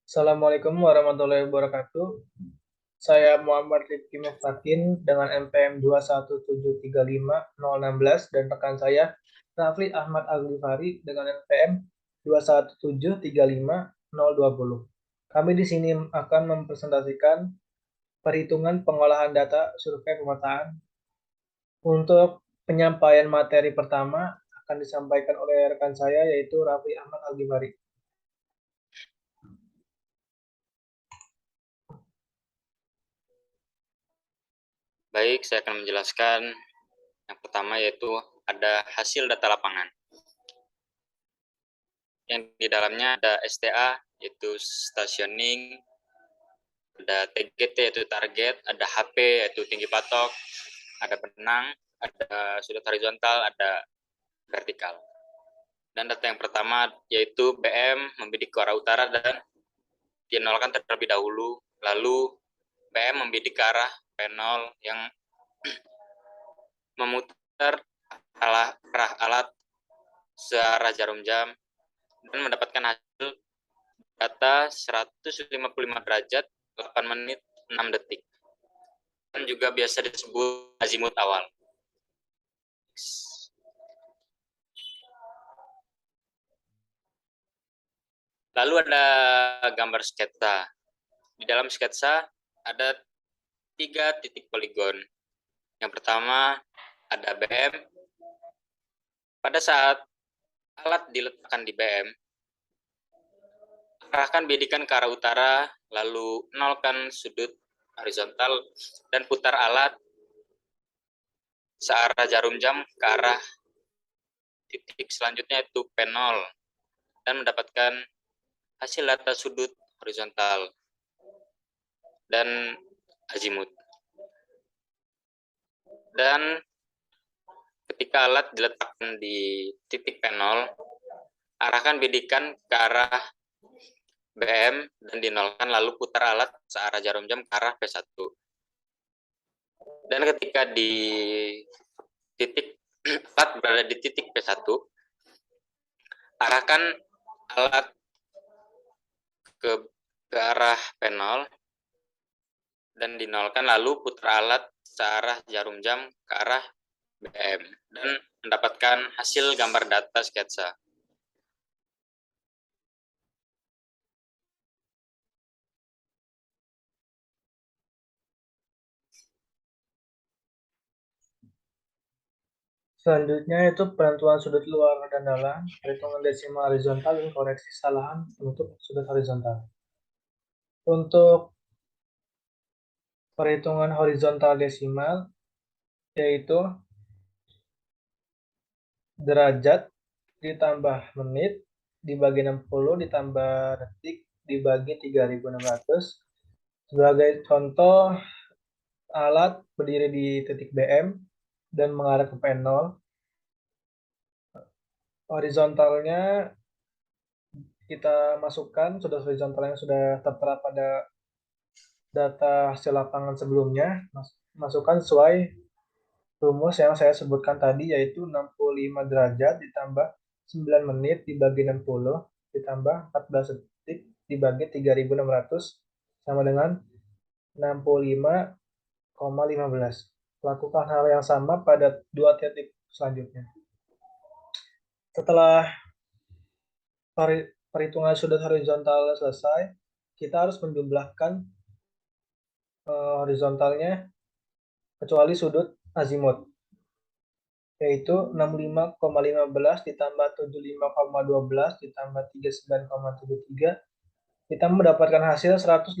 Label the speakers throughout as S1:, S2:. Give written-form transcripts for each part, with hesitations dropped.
S1: Assalamualaikum warahmatullahi wabarakatuh. Saya Muhammad Rifki Muftakin dengan NPM 21735-016 dan rekan saya Rafli Ahmad Al-Ghifari dengan NPM 21735-020. Kami di sini akan mempresentasikan perhitungan pengolahan data survei pemetaan. Untuk penyampaian materi pertama akan disampaikan oleh rekan saya yaitu Rafli Ahmad Al-Ghifari.
S2: Baik, saya akan menjelaskan yang pertama yaitu ada hasil data lapangan. Yang di dalamnya ada STA yaitu stationing, ada TGT yaitu target, ada HP yaitu tinggi patok, ada benang, ada sudut horizontal, ada vertikal. Dan data yang pertama yaitu BM membidik ke arah utara dan dinolkan terlebih dahulu, lalu BM membidik ke arah P0 yang memutar arah alat searah jarum jam dan mendapatkan hasil data 155 derajat 8 menit 6 detik dan juga biasa disebut azimut awal. Lalu ada gambar sketsa. Di dalam sketsa ada 3 titik poligon. Yang pertama ada BM. Pada saat alat diletakkan di BM, arahkan bidikan ke arah utara, lalu nolkan sudut horizontal dan putar alat searah jarum jam ke arah titik selanjutnya yaitu P0 dan mendapatkan hasil data sudut horizontal dan azimut. Dan ketika alat diletakkan di titik P0, arahkan bidikan ke arah BM dan dinolkan lalu putar alat searah jarum jam ke arah P1. Dan ketika di titik alat berada di titik P1, arahkan alat ke arah P0 dan dinolkan lalu putar alat searah jarum jam ke arah BM dan mendapatkan hasil gambar data sketsa.
S1: Selanjutnya itu penentuan sudut luar dan dalam, perhitungan desimal horizontal, dan koreksi kesalahan penutup sudut horizontal. Untuk perhitungan horizontal desimal, yaitu derajat ditambah menit dibagi 60 ditambah detik dibagi 3.600. Sebagai contoh, alat berdiri di titik BM dan mengarah ke P0. Horizontalnya kita masukkan sudut horizontal yang sudah tertera pada data hasil lapangan sebelumnya, masukkan sesuai rumus yang saya sebutkan tadi, yaitu 65 derajat ditambah 9 menit dibagi 60 ditambah 14 detik dibagi 3.600 sama dengan 65,15. Lakukan hal yang sama pada dua titik selanjutnya. Setelah perhitungan sudut horizontal selesai, kita harus menjumlahkan horizontalnya kecuali sudut azimut, yaitu 65,15 ditambah 75,12 ditambah 39,73, kita mendapatkan hasil 180,003.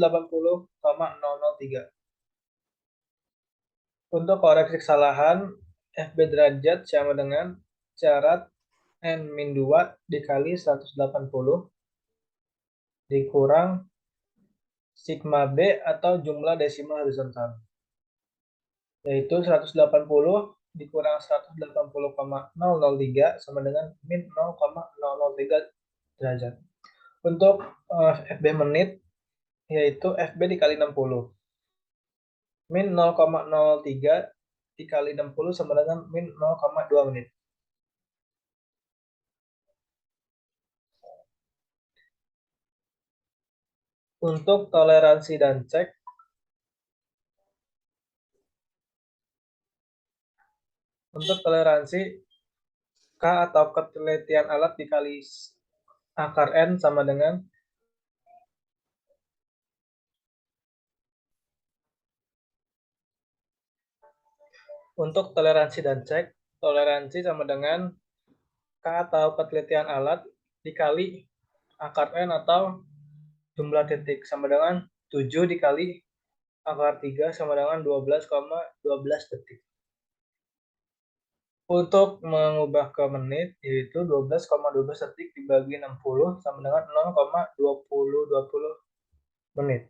S1: Untuk koreksi kesalahan, FB derajat sama dengan syarat N-2 dikali 180 dikurang sigma B atau jumlah desimal horizontal, yaitu 180 dikurang 180,003 sama dengan min 0,003 derajat. Untuk FB menit, yaitu FB dikali 60. Min 0,03 dikali 60 sama dengan min 0,2 menit. Untuk toleransi dan cek, untuk toleransi K atau ketelitian alat dikali akar N sama dengan untuk toleransi dan cek, toleransi sama dengan K atau ketelitian alat dikali akar N atau jumlah titik sama dengan 7 dikali akar 3 sama dengan 12,12 detik. Untuk mengubah ke menit, yaitu 12,12 detik dibagi 60 sama dengan 0,2020 menit.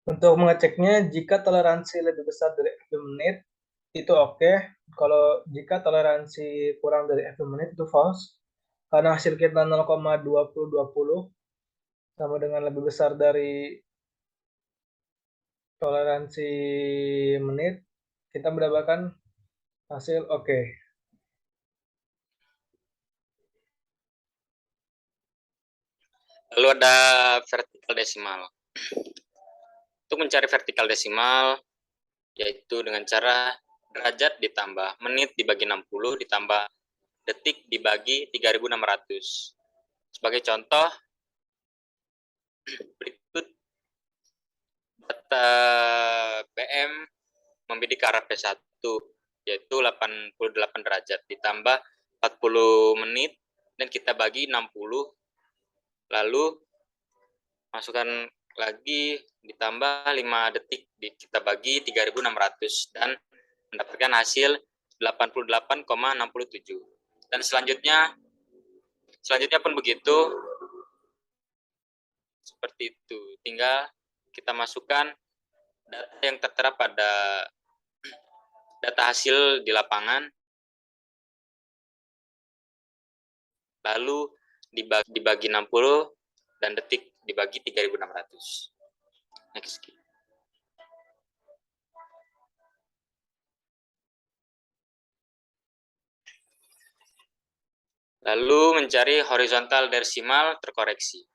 S1: Untuk mengeceknya, jika toleransi lebih besar dari F menit, itu oke. Kalau jika toleransi kurang dari F menit, itu false. Karena hasil kita 0,2020 sama dengan lebih besar dari toleransi menit, kita mendapatkan hasil oke.
S2: Lalu ada vertikal desimal. Untuk mencari vertikal desimal, yaitu dengan cara derajat ditambah menit dibagi 60 ditambah detik dibagi 3600. Sebagai contoh, berikut data BM membidik ke arah P1, yaitu 88 derajat ditambah 40 menit, dan kita bagi 60, lalu masukkan lagi ditambah 5 detik, kita bagi 3600, dan mendapatkan hasil 88,67. Dan selanjutnya pun begitu, seperti itu. Tinggal kita masukkan data yang tertera pada data hasil di lapangan, lalu dibagi 60 dan detik dibagi 3600. Next. Lalu mencari horizontal desimal terkoreksi.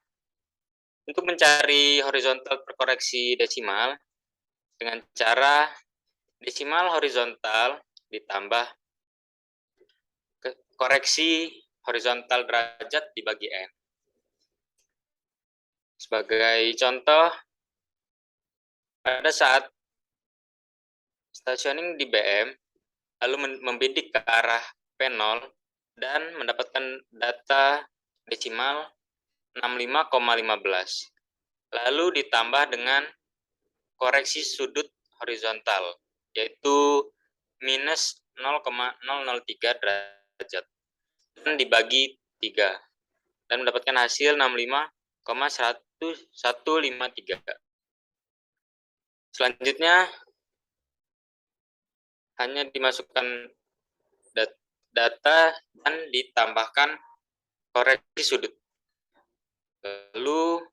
S2: Untuk mencari horizontal terkoreksi desimal dengan cara desimal horizontal ditambah koreksi horizontal derajat dibagi N. Sebagai contoh, pada saat stationing di BM, lalu membidik ke arah P0 dan mendapatkan data desimal 65,15. Lalu ditambah dengan koreksi sudut horizontal, yaitu minus 0,003 derajat, dan dibagi 3, dan mendapatkan hasil 65,1153. Selanjutnya, hanya dimasukkan data dan ditambahkan koreksi sudut. Lalu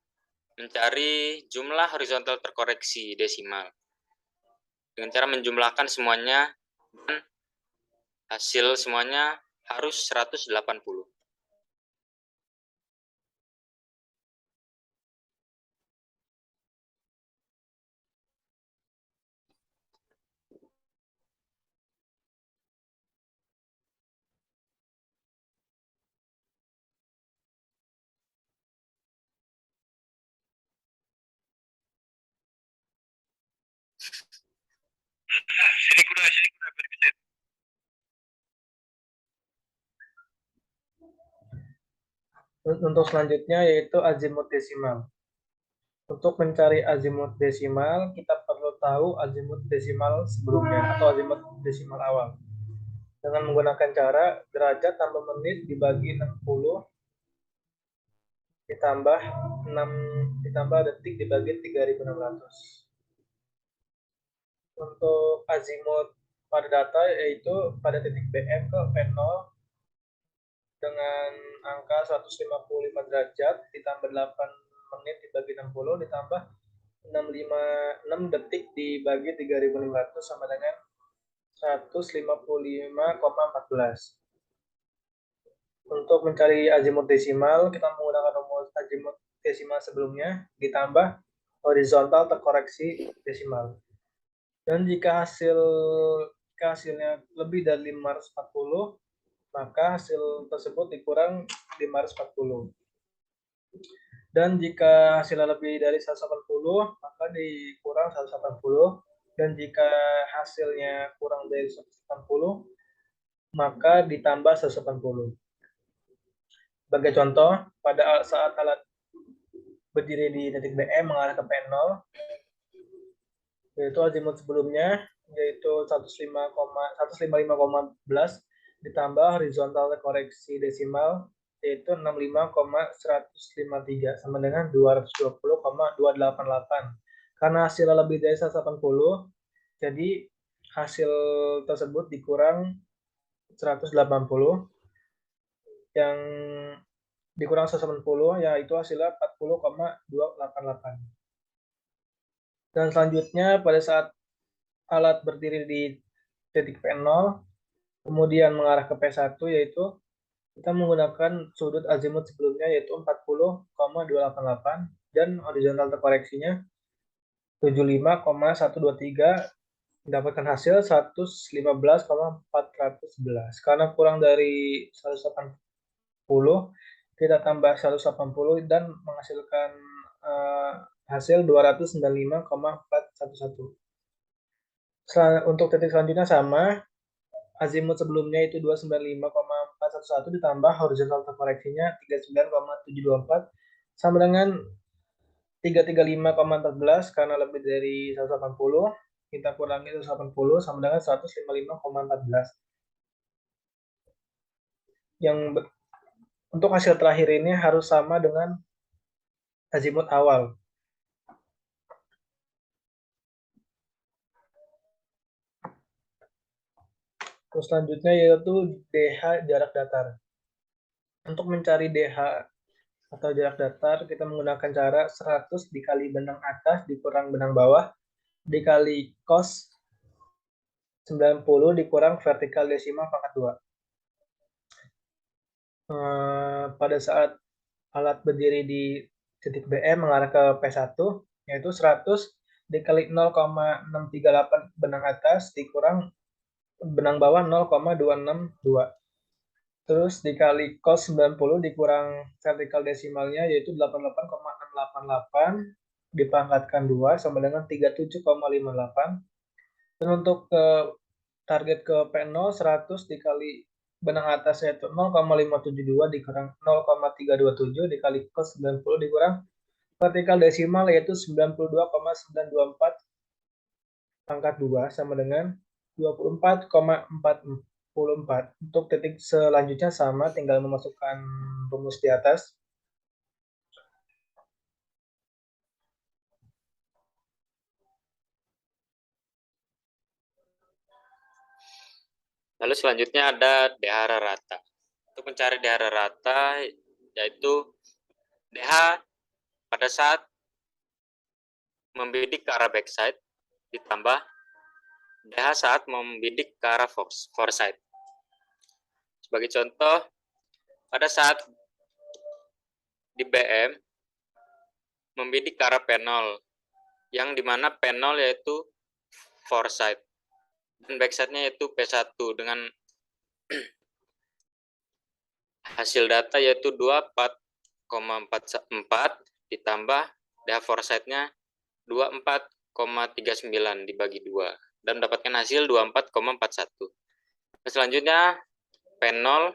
S2: mencari jumlah horizontal terkoreksi desimal dengan cara menjumlahkan semuanya, dan hasil semuanya harus 180.
S1: Untuk selanjutnya yaitu azimut desimal. Untuk mencari azimut desimal, kita perlu tahu azimut desimal sebelumnya atau azimut desimal awal. Dengan menggunakan cara derajat tambah menit dibagi 60 ditambah 6 ditambah detik dibagi 3600. Untuk azimut pada data yaitu pada titik BM ke P0 dengan angka 155 derajat ditambah 8 menit dibagi 60 ditambah 6 detik dibagi 3500 sama dengan 155,14. Untuk mencari azimut desimal, kita menggunakan rumus azimut desimal sebelumnya ditambah horizontal terkoreksi desimal. Dan jika hasilnya lebih dari 540, maka hasil tersebut dikurang 540. Dan jika hasilnya lebih dari 180, maka dikurang 180. Dan jika hasilnya kurang dari 180, maka ditambah 180. Sebagai contoh, pada saat alat berdiri di titik BM mengarah ke P0, yaitu azimut sebelumnya, yaitu 155,11 ditambah horizontal koreksi desimal, yaitu 65,153 sama dengan 220,288. Karena hasilnya lebih dari 180, jadi hasil tersebut dikurang 180, yang dikurang 180, yaitu hasilnya 40,288. Dan selanjutnya pada saat alat berdiri di titik P0, kemudian mengarah ke P1, yaitu kita menggunakan sudut azimut sebelumnya yaitu 40,288 dan horizontal terkoreksinya 75,123, mendapatkan hasil 115,411. Karena kurang dari 180, kita tambah 180 dan menghasilkan hasil 295,411. Untuk titik selanjutnya sama, azimut sebelumnya itu 295,411 ditambah horizontal terkoreksinya 39,724 sama dengan 335,14, karena lebih dari 180 kita kurangi 180 sama dengan 155,14. Yang untuk hasil terakhir ini harus sama dengan azimut awal. Terus selanjutnya yaitu DH jarak datar. Untuk mencari DH atau jarak datar, kita menggunakan cara 100 dikali benang atas dikurang benang bawah dikali cos 90 dikurang vertikal desimal pangkat 2. Pada saat alat berdiri di titik BM mengarah ke P1, yaitu 100 dikali 0,638 benang atas dikurang benang bawah 0,262. Terus dikali cos 90 dikurang vertikal desimalnya yaitu 88,688 dipangkatkan 2 sama dengan 37,58. Dan untuk target ke P0, 100 dikali benang atas yaitu 0,572 dikurang 0,327 dikali cos 90 dikurang vertikal desimal yaitu 92,924 pangkat 2 sama dengan 24,444. Untuk titik selanjutnya sama, tinggal memasukkan rumus di atas.
S2: Lalu selanjutnya ada DH rata. Untuk mencari DH rata yaitu DH pada saat membidik ke arah backside ditambah DH saat membidik ke arah foresight. Sebagai contoh, pada saat di BM membidik ke arah P0, yang dimana P0 yaitu foresight dan backside-nya yaitu P1 dengan hasil data yaitu 24,44 ditambah DH foresight-nya 24,39 dibagi 2 dan mendapatkan hasil 24,41. Selanjutnya P0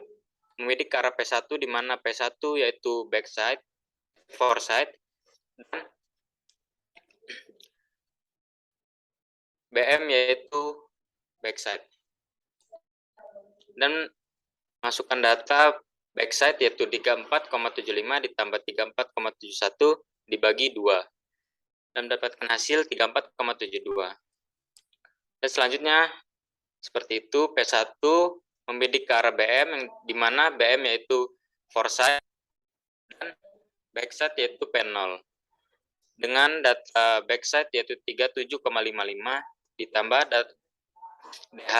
S2: membidik ke arah P1 di mana P1 yaitu backside, foresight, dan BM yaitu backside. Dan masukkan data backside yaitu 34,75 ditambah 34,71 dibagi 2 dan mendapatkan hasil 34,72. Dan selanjutnya seperti itu, P1 membidik ke arah BM yang dimana BM yaitu foresight dan backside yaitu P0 dengan data backside yaitu 37,55 ditambah data DH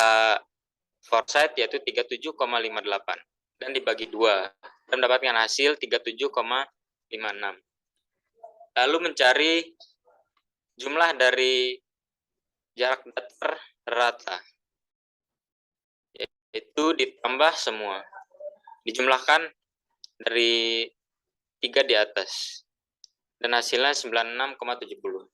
S2: foresight yaitu 37,58 dan dibagi 2 dan mendapatkan hasil 37,56. Lalu mencari jumlah dari jarak datar rata, yaitu ditambah semua, dijumlahkan dari 3 di atas, dan hasilnya 96,70.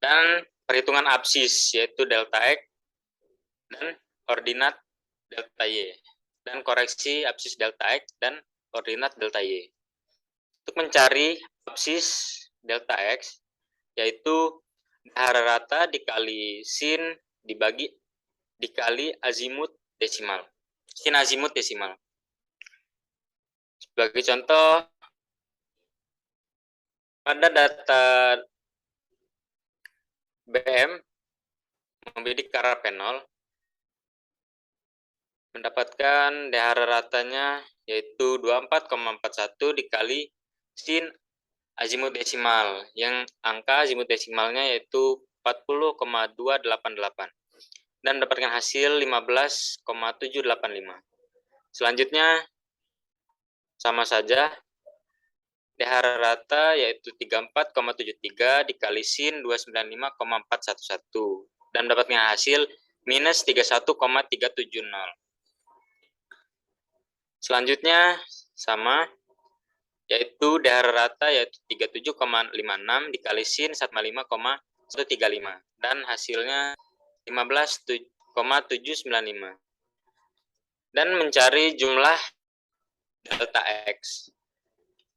S2: Dan perhitungan absis, yaitu delta X dan koordinat delta Y, dan koreksi absis delta X dan koordinat delta Y. Untuk mencari absis delta X, yaitu dahara rata dikali sin dikali azimut desimal. Sin azimut desimal. Sebagai contoh, pada data BM membidik ke arah P0, mendapatkan dahara ratanya yaitu 24,41 dikali sin azimut desimal, yang angka azimut desimalnya yaitu 40,288, dan mendapatkan hasil 15,785. Selanjutnya sama saja, dahara rata yaitu 34,73 dikali sin 295,411, dan mendapatkan hasil minus 31,370. Selanjutnya sama, yaitu dahara rata yaitu 37,56 dikali sin 155,135, dan hasilnya 15,795. Dan mencari jumlah delta X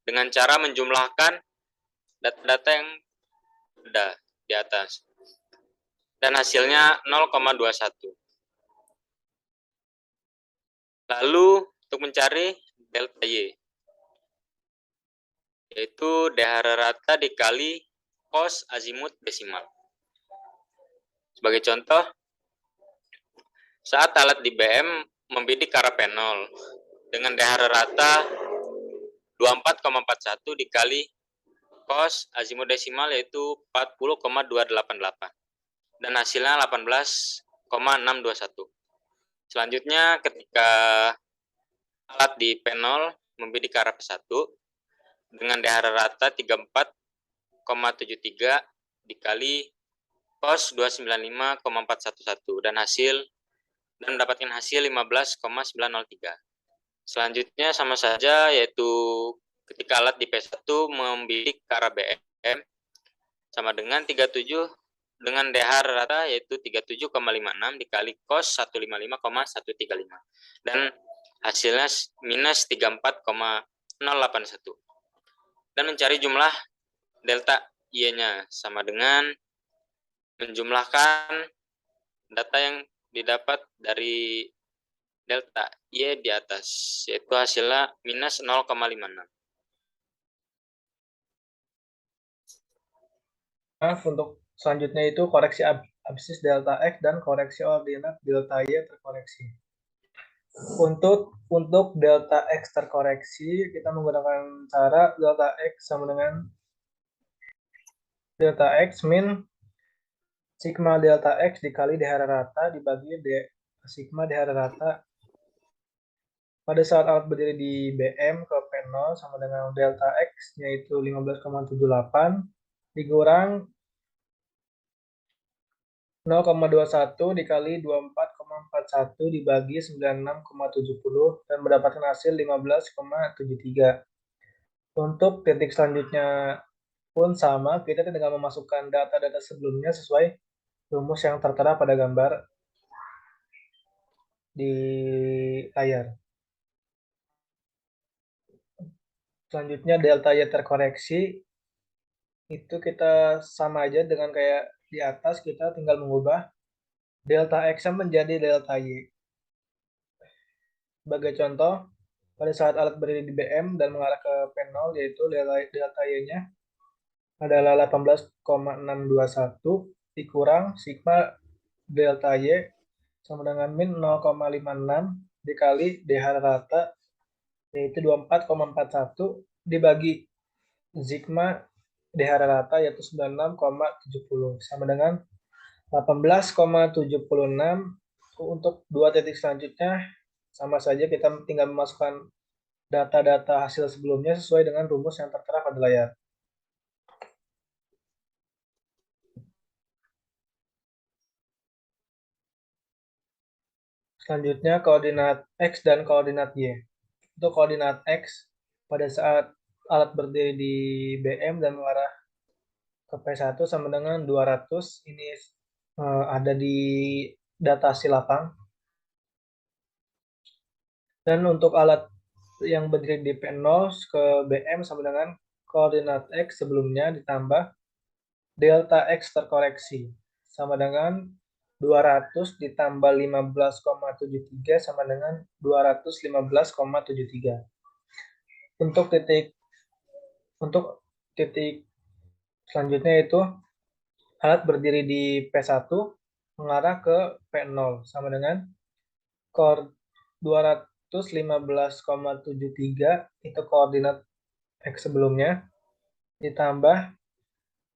S2: dengan cara menjumlahkan data-data yang ada di atas, dan hasilnya 0,21. Lalu untuk mencari delta Y, yaitu dahara rata dikali cos azimut desimal. Sebagai contoh, saat alat di BM membidik ke arah P0 dengan dahara rata 24,41 dikali cos azimut desimal yaitu 40,288, dan hasilnya 18,621. Selanjutnya, ketika alat di P0 membidik ke arah P1 dengan dahara rata 34,73 dikali cos 295,411, dan mendapatkan hasil 15,903. Selanjutnya sama saja, yaitu ketika alat di P1 membidik ke arah BM sama dengan 37 dengan dahara rata yaitu 37,56 dikali cos 155,135, dan hasilnya minus 34,081. Dan mencari jumlah delta Y-nya sama dengan menjumlahkan data yang didapat dari delta Y di atas, yaitu hasilnya minus 0,56.
S1: Untuk selanjutnya itu koreksi absis delta X dan koreksi ordinat delta Y terkoreksi. Untuk delta X terkoreksi, kita menggunakan cara delta X sama dengan delta X min sigma delta X dikali dahara rata dibagi sigma dahara rata pada saat alat berdiri di BM ke P0 sama dengan delta X, yaitu 15,78 dikurang 0,21 dikali 24,41 dibagi 96,70 dan mendapatkan hasil 15,73. Untuk titik selanjutnya pun sama, kita tinggal memasukkan data-data sebelumnya sesuai rumus yang tertera pada gambar di layar. Selanjutnya delta Y terkoreksi, itu kita sama aja dengan kayak di atas, kita tinggal mengubah delta X menjadi delta Y. Sebagai contoh, pada saat alat berdiri di BM dan mengarah ke P0, yaitu delta Y-nya adalah 18,621 dikurang sigma delta Y sama dengan min 0,56 dikali dahara rata, yaitu 24,41 dibagi sigma dahara rata yaitu 96,70 sama dengan 18,76. Untuk dua titik selanjutnya Sama saja kita tinggal memasukkan data-data hasil sebelumnya sesuai dengan rumus yang tertera pada layar. Selanjutnya koordinat X dan koordinat Y. Untuk koordinat X, pada saat alat berdiri di BM dan mengarah ke P1 sama dengan 200, ini ada di data hasil lapang. Dan untuk alat yang berdiri di P0 ke BM sama dengan koordinat X sebelumnya ditambah delta X terkoreksi sama dengan 200 ditambah 15,73 sama dengan 215,73. Untuk titik selanjutnya itu alat berdiri di P1 mengarah ke P0 sama dengan 215,73 itu koordinat X sebelumnya ditambah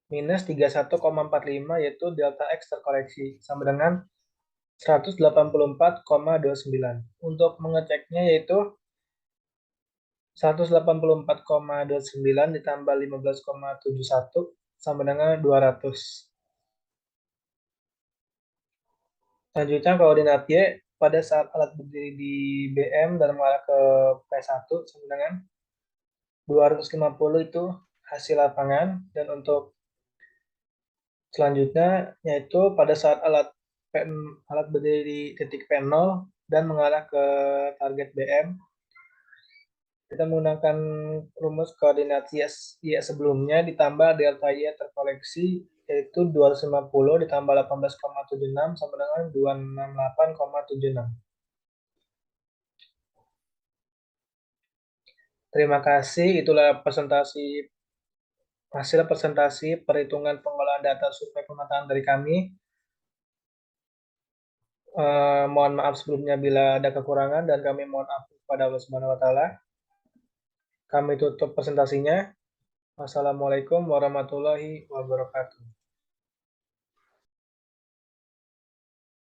S1: minus 31,45 yaitu delta X terkoreksi sama dengan 184,29. Untuk mengeceknya yaitu 184,29 ditambah 15,71 sama dengan 200. Selanjutnya koordinat Y pada saat alat berdiri di BM dan mengarah ke P1 sama dengan 250 itu hasil lapangan. Dan untuk selanjutnya yaitu pada saat alat berdiri di titik P0 dan mengarah ke target BM, kita menggunakan rumus koordinat Y sebelumnya ditambah delta Y terkoleksi yaitu 250 ditambah 18,76 sama dengan 268,76. Terima kasih, itulah hasil presentasi perhitungan pengolahan data survei pemetaan dari kami. Mohon maaf sebelumnya bila ada kekurangan dan kami mohon maaf kepada Allah Subhanahu wa taala. Kami tutup presentasinya. Wassalamualaikum warahmatullahi wabarakatuh.